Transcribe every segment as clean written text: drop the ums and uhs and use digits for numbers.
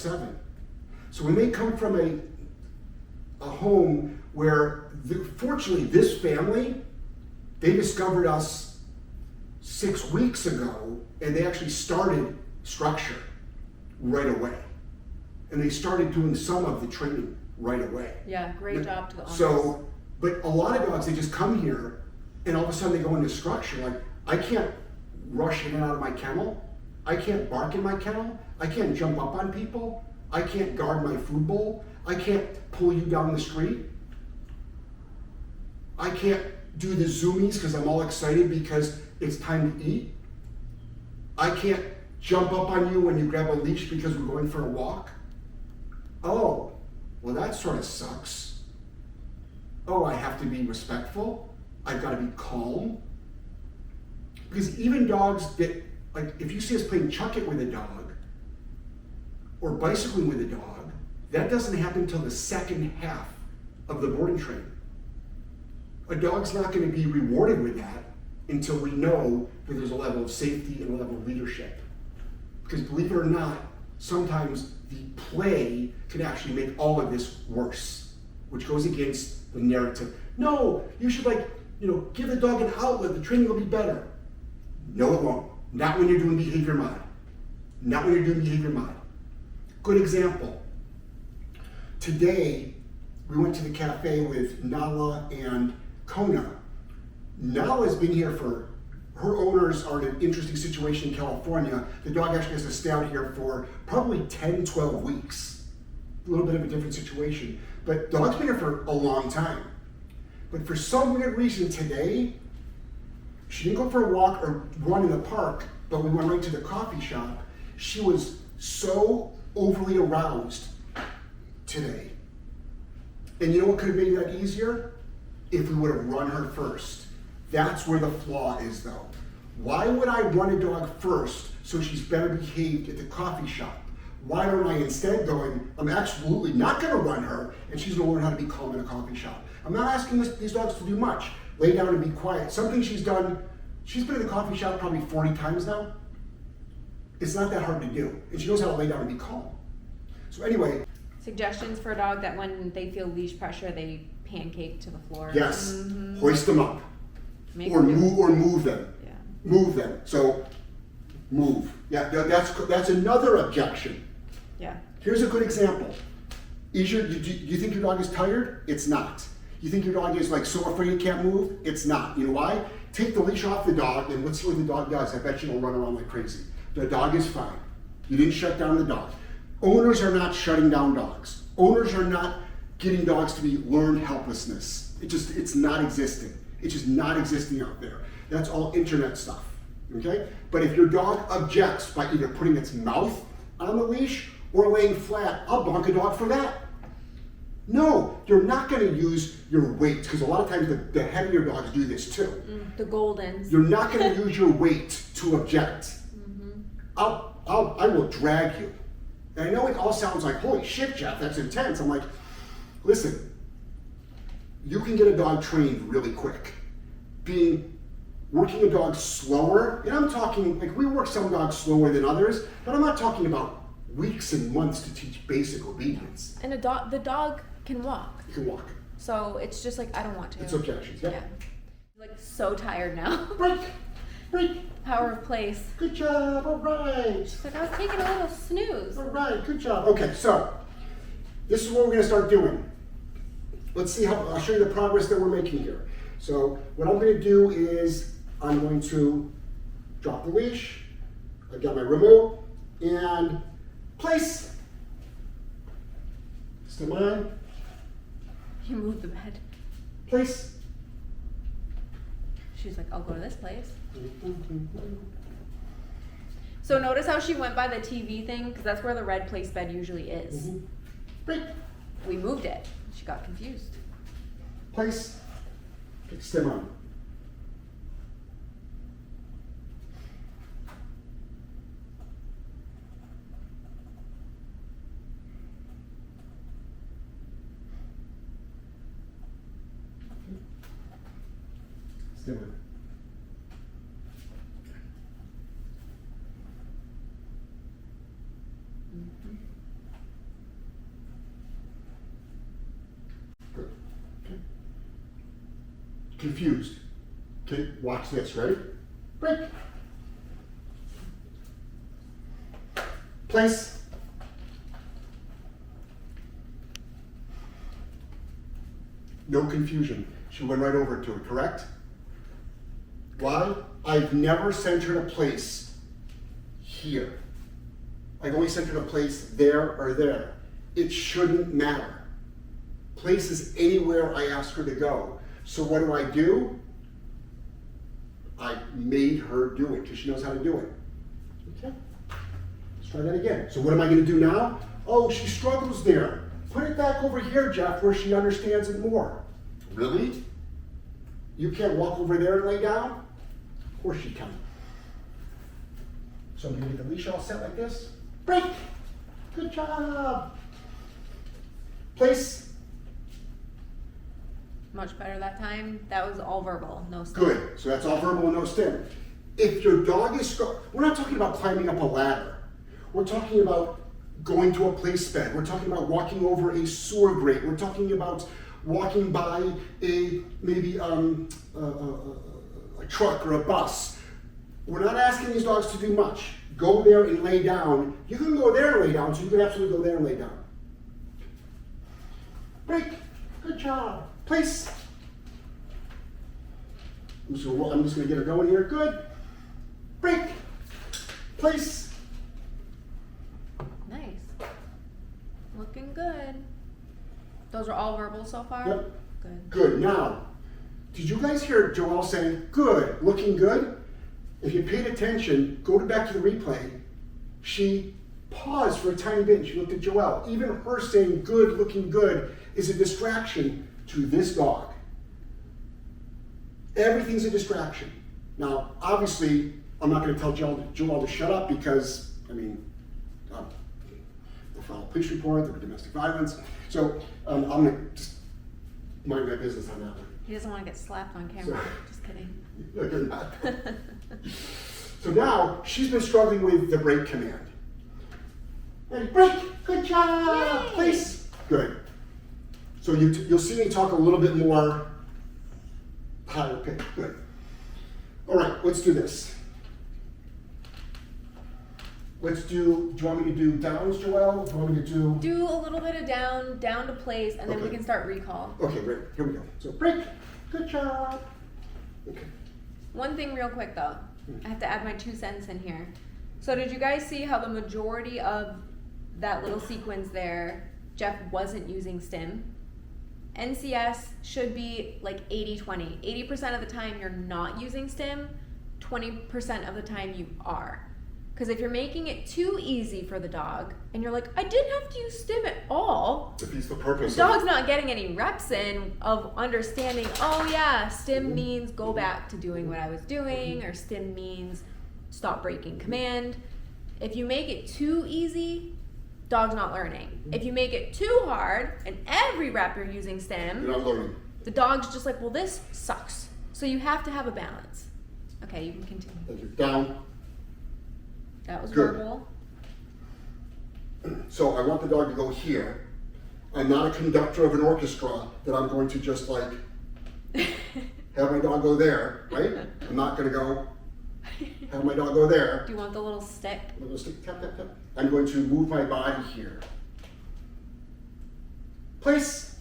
24/7. So when they come from a home where, fortunately, this family, they discovered us 6 weeks ago, and they actually started structure right away. And they started doing some of the training right away. Yeah, great job to the owners. So, but a lot of dogs, they just come here, and all of a sudden they go into structure. Like, I can't rush in and out of my kennel. I can't bark in my kennel. I can't jump up on people. I can't guard my food bowl. I can't pull you down the street. I can't do the zoomies because I'm all excited because it's time to eat. I can't jump up on you when you grab a leash because we're going for a walk. Oh, well, that sort of sucks. Oh, I have to be respectful. I've got to be calm. Because even dogs that, like, if you see us playing chuck it with a dog or bicycling with a dog, that doesn't happen until the second half of the boarding train. A dog's not going to be rewarded with that until we know that there's a level of safety and a level of leadership. Because believe it or not, sometimes the play can actually make all of this worse, which goes against the narrative. No, you should give the dog an outlet, the training will be better. No, it won't. Not when you're doing behavior mod. Not when you're doing behavior mod. Good example. Today, we went to the cafe with Nala and Kona. Nala's been here her owners are in an interesting situation in California. The dog actually has to stay out here for probably 10, 12 weeks. A little bit of a different situation. But the dog's been here for a long time. But for some weird reason today, she didn't go for a walk or run in the park, but we went right to the coffee shop. She was so overly aroused today. And you know what could have made that easier? If we would have run her first. That's where the flaw is, though. Why would I run a dog first so she's better behaved at the coffee shop? Why don't I instead I'm absolutely not going to run her, and she's going to learn how to be calm in a coffee shop. I'm not asking these dogs to do much. Lay down and be quiet. Something she's done, she's been in the coffee shop probably 40 times now. It's not that hard to do. And she knows how to lay down and be calm. So anyway. Suggestions for a dog that when they feel leash pressure, they pancake to the floor. Yes. Hoist them up. Or move them. Yeah. Move them. So move. Yeah, that's another objection. Yeah. Here's a good example. Do you think your dog is tired? It's not. You think your dog is so afraid he can't move? It's not. You know why? Take the leash off the dog and let's see what the dog does. I bet you will run around like crazy. The dog is fine. You didn't shut down the dog. Owners are not shutting down dogs. Owners are not getting dogs to be learned helplessness. It's not existing. It's just not existing out there. That's all internet stuff, okay? But if your dog objects by either putting its mouth on the leash or laying flat, I'll bonk a dog for that. No, you're not gonna use your weight, because a lot of times the heavier dogs do this too. The Goldens. You're not gonna use your weight to object. I will drag you. And I know it all sounds like, holy shit, Jeff, that's intense. I'm like, listen, you can get a dog trained really quick. Working a dog slower, and I'm talking, we work some dogs slower than others, but I'm not talking about weeks and months to teach basic obedience. And the dog can walk. You can walk. So it's just I don't want to. It's objections, yeah. So tired now. Break. Power of place. Good job, all right. She's I was taking a little snooze. All right, good job. Okay, so this is what we're gonna start doing. Let's see I'll show you the progress that we're making here. So what I'm gonna do is I'm going to drop the leash. I've got my remote and place. Step on. You moved the bed. Place. She's like, I'll go to this place. So notice how she went by the TV thing, because that's where the red place bed usually is. Break. We moved it. She got confused. Place. Stem on. Stem on. confused. Okay, watch this, ready? Break. Place. No confusion. She went right over to it, correct? Why? I've never sent her to place here. I've only sent her to place there or there. It shouldn't matter. Place is anywhere I ask her to go. So what do? I made her do it because she knows how to do it. Okay, let's try that again. So what am I going to do now? Oh, she struggles there. Put it back over here, Jeff, where she understands it more. Really? You can't walk over there and lay down? Of course you can. So I'm going to get the leash all set like this. Break. Good job. Place. Much better that time. That was all verbal, no stim. Good. So that's all verbal and no stim. If your dog is, we're not talking about climbing up a ladder. We're talking about going to a place bed. We're talking about walking over a sewer grate. We're talking about walking by maybe a truck or a bus. We're not asking these dogs to do much. Go there and lay down. You can go there and lay down, so you can absolutely go there and lay down. Break. Good job. Place. I'm just going to get her going here. Good. Break. Place. Nice. Looking good. Those are all verbal so far? Yep. Good. Good. Now, did you guys hear Joelle saying, good, looking good? If you paid attention, go back to the replay. She paused for a tiny bit and she looked at Joelle. Even her saying good, looking good is a distraction to this dog. Everything's a distraction. Now, obviously, I'm not going to tell Joelle to shut up because, I mean, they'll file a police report, there'll be domestic violence. So I'm going to just mind my business on that one. He doesn't want to get slapped on camera. So- Just kidding. No, you're not. So now she's been struggling with the break command. Ready, break, good job, Yay. place, good. So you'll see me talk a little bit more higher pitch, good. All right, let's do this. Do you want me to do downs, Joelle? Do you want me to do? Do a little bit of down to place, and then we Okay. can start recall. Okay, great, here we go. So break, good job. Okay. One thing real quick though, I have to add my 2 cents in here. So did you guys see how the majority of that little sequence there, Jeff wasn't using stim? NCS should be like 80-20. 80% of the time you're not using stim, 20% of the time you are. Because if you're making it too easy for the dog, and you're like, I didn't have to use stim at all, Defeats the purpose. the dog's not getting any reps in of understanding, oh yeah, stim means go back to doing what I was doing, or stim means stop breaking command. If you make it too easy, dog's not learning. If you make it too hard, and every rep you're using stim, You're not learning. the dog's just like, well, this sucks. So you have to have a balance. Okay, you can continue. Thank you. Down. That was Good. verbal. So I want the dog to go here. I'm not a conductor of an orchestra that I'm going to just like have my dog go there, right? I'm not going to go have my dog go there. Do you want the little stick? I'm going to stick, tap, tap, tap. I'm going to move my body here. Place.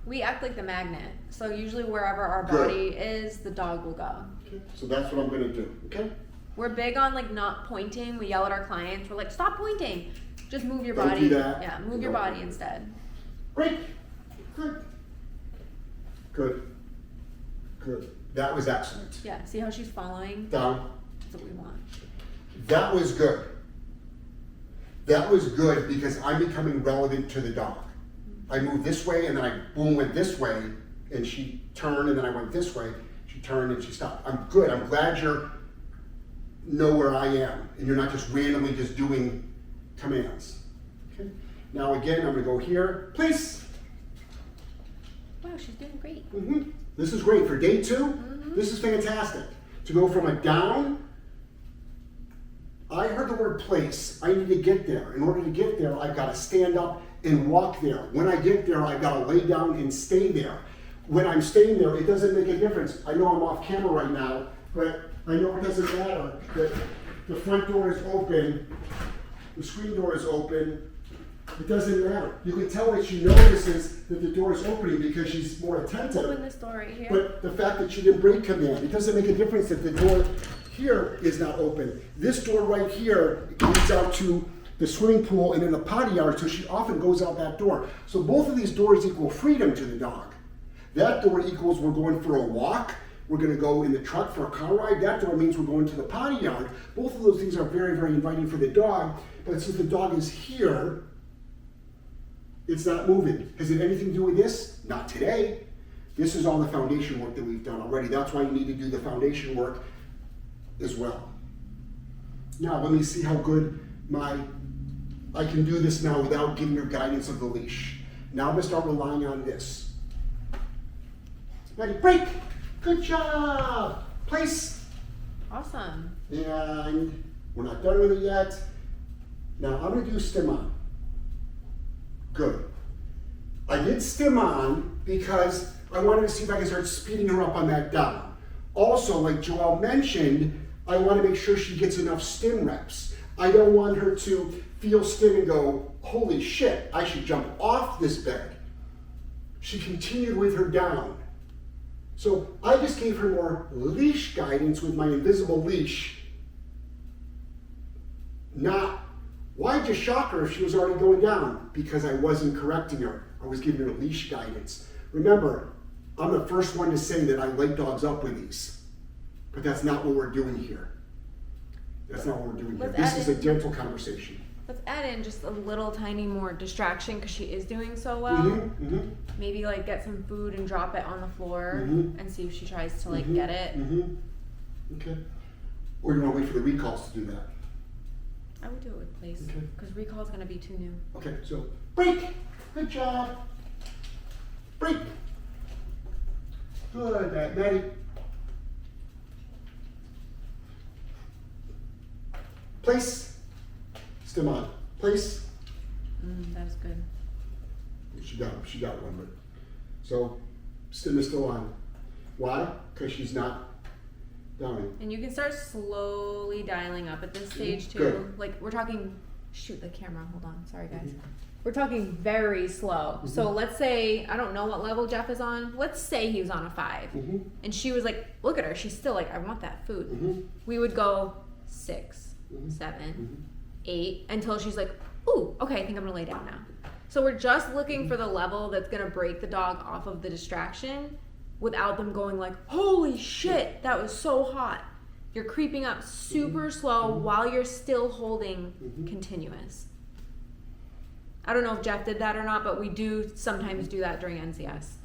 We act like the magnet. So usually wherever our Good. body is, the dog will go. Okay. So that's what I'm going to do. Okay. We're big on like not pointing. We yell at our clients. We're like, stop pointing. Just move your Don't body. do that. Yeah, move your Don't. body instead. Break. Good. Good. Good. That was excellent. Yeah, see how she's following? Down. That's what we want. That was good. That was good because I'm becoming relevant to the dog. I moved this way and then I boom went this way and she turned and then I went this way. She turned and she stopped. I'm good. I'm glad you know where I am and you're not just randomly just doing commands. Okay. Now again, I'm gonna go here. Place. Wow, she's doing great. This is great for day 2. This is fantastic. To go from a down, I heard the word place. I need to get there. In order to get there, I've got to stand up and walk there. When I get there, I've got to lay down and stay there. When I'm staying there, it doesn't make a difference. I know I'm off camera right now, but I know it doesn't matter that the front door is open, the screen door is open. It doesn't matter. You can tell that she notices that the door is opening because she's more attentive. Open this door right here. But the fact that she didn't break command, it doesn't make a difference that the door here is not open. This door right here leads out to the swimming pool and then the potty yard, so she often goes out that door. So both of these doors equal freedom to the dog. That door equals we're going for a walk, we're gonna go in the truck for a car ride. That door means we're going to the potty yard. Both of those things are very, very inviting for the dog, but since the dog is here, it's not moving. Has it anything to do with this? Not today. This is all the foundation work that we've done already. That's why you need to do the foundation work as well. Now, let me see how good I can do this now without giving her guidance of the leash. Now I'm gonna start relying on this. Ready, break! Good job! Place! Awesome. And we're not done with it yet. Now I'm gonna do stim on. Good. I did stim on because I wanted to see if I can start speeding her up on that down. Also, like Joelle mentioned, I want to make sure she gets enough stim reps. I don't want her to feel stim and go, holy shit, I should jump off this bed. She continued with her down. So I just gave her more leash guidance with my invisible leash. Not, why just shock her if she was already going down? Because I wasn't correcting her. I was giving her leash guidance. Remember, I'm the first one to say that I light dogs up with these. But that's not what we're doing here. That's not what we're doing here. This is a gentle conversation. Let's add in just a little tiny more distraction because she is doing so well. Maybe like get some food and drop it on the floor and see if she tries to like get it. Okay. Or you want to wait for the recalls to do that? I would do it with place because recall is going to be too new. Okay, so break. Good job. Break. Good, Maddie. Place. Stim on. Place. That was good. She got one, but so stim is still on. Why? Because she's not downing. And you can start slowly dialing up at this stage too. Good. Like we're talking. Shoot the camera. Hold on. Sorry guys. We're talking very slow. So let's say I don't know what level Jeff is on. Let's say he was on a 5, and she was like, "Look at her. She's still like, I want that food." We would go 6, 7, 8 until she's like, "Ooh, okay, I think I'm gonna lay down now." So we're just looking for the level that's gonna break the dog off of the distraction without them going like, "Holy shit, that was so hot." You're creeping up super slow while you're still holding continuous. I don't know if Jeff did that or not, but we do sometimes do that during NCS.